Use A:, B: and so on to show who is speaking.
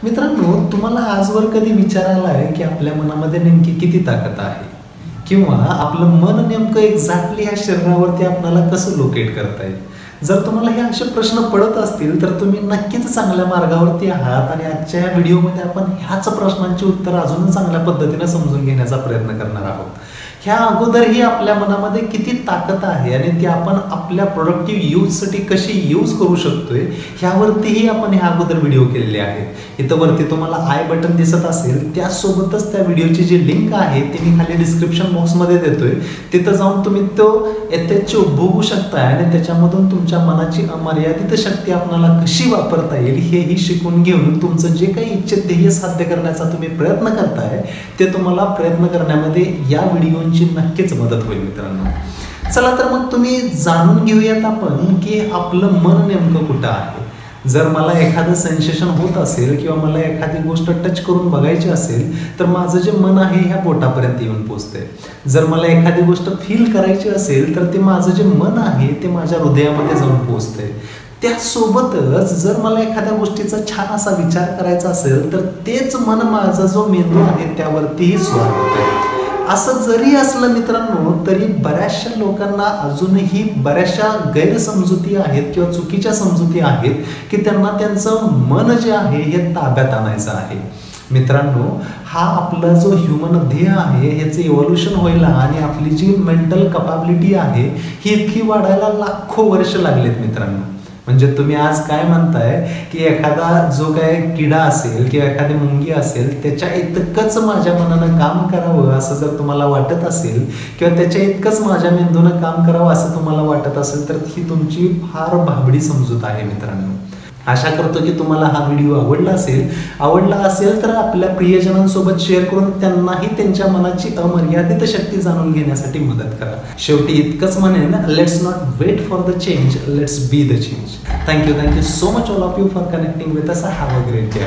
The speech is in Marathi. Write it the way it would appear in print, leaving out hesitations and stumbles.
A: मित्रांनो, तुम्हाला आजवर कधी विचार आलाय की आपल्या मनामध्ये नेमकी किती ताकद आहे, किंवा आपलं मन नेमकं एक्झॅक्टली ह्या शरीरावरती आपल्याला कसं लोकेट करता येईल? जर तुम्हाला हे असे प्रश्न पडत असतील तर तुम्ही नक्कीच चांगल्या मार्गावरती आहात आणि आजच्या या व्हिडिओमध्ये आपण ह्याच प्रश्नांची उत्तर अजून चांगल्या पद्धतीने समजून घेण्याचा प्रयत्न करणार आहोत. ह्या अगोदरही आपल्या मनामध्ये किती ताकद आहे आणि ती आपण आपल्या प्रोडक्टिव्ह यूजसाठी कशी यूज करू शकतोय ह्यावरतीही आपण ह्या अगोदर व्हिडिओ केलेले आहेत. इथं वरती तुम्हाला आय बटन दिसत असेल, त्यासोबतच त्या व्हिडिओची जी लिंक आहे ती मी खाली डिस्क्रिप्शन बॉक्समध्ये देतोय. तिथं जाऊन तुम्ही तो यथेच्छ बघू शकता आणि त्याच्यामधून तुमच्या मनाची अमर्यादित शक्ती आपल्याला कशी वापरता येईल हेही शिकून घेऊन तुमचं जे काही इच्छित ध्येय साध्य करण्याचा तुम्ही प्रयत्न करताय ते तुम्हाला प्रयत्न करण्यामध्ये या व्हिडिओ नक्कीच मदत होईल. मित्रांनो, चला तर मग तुम्ही जाणून घेऊयात आपण की आपलं मन नेमकं कुठं आहे. जर मला एखादं सेन्सेशन होत असेल किंवा मला एखादी गोष्ट टच करून बघायची असेल तर माझं जे मन आहे ह्या बोटापर्यंत येऊन पोचते. जर मला एखादी गोष्ट फील करायची असेल तर ते माझं जे मन आहे ते माझ्या हृदयामध्ये जाऊन पोचते. त्यासोबतच जर मला एखाद्या गोष्टीचा छान असा विचार करायचा असेल तर तेच मन माझा जो मेंदू आहे त्यावरतीही स्वार होते. असं जरी असलं मित्रांनो तरी बऱ्याचशा लोकांना अजूनही बऱ्याचशा गैरसमजुती आहेत किंवा चुकीच्या समजुती आहेत की त्यांना त्यांचं मन जे आहे हे ताब्यात आणायचं आहे. मित्रांनो, हा आपला जो ह्युमन ध्येय आहे ह्याचं इव्होल्युशन व्हायला आणि आपली जी मेंटल कॅपॅबिलिटी आहे ही इतकी वाढायला लाखो वर्ष लागलेत. मित्रांनो, म्हणजे तुम्ही आज काय म्हणताय की एखादा जो काय किडा असेल किंवा एखादी मुंगी असेल त्याच्या इतकंच माझ्या मनानं काम करावं असं जर तुम्हाला वाटत असेल किंवा त्याच्या इतकंच माझ्या मेंदूनं काम करावं असं तुम्हाला वाटत असेल तर ही तुमची फार भाबडी समजूत आहे. मित्रांनो, आशा करतो की तुम्हाला हा व्हिडिओ आवडला असेल तर आपल्या प्रियजनांसोबत शेअर करून त्यांनाही त्यांच्या मनाची अमर्यादित शक्ती जाणून घेण्यासाठी मदत करा. शेवटी इतकंच म्हणेन, let's not wait for the change, let's be the change. Thank you so much all of you for connecting with us. Have a great day.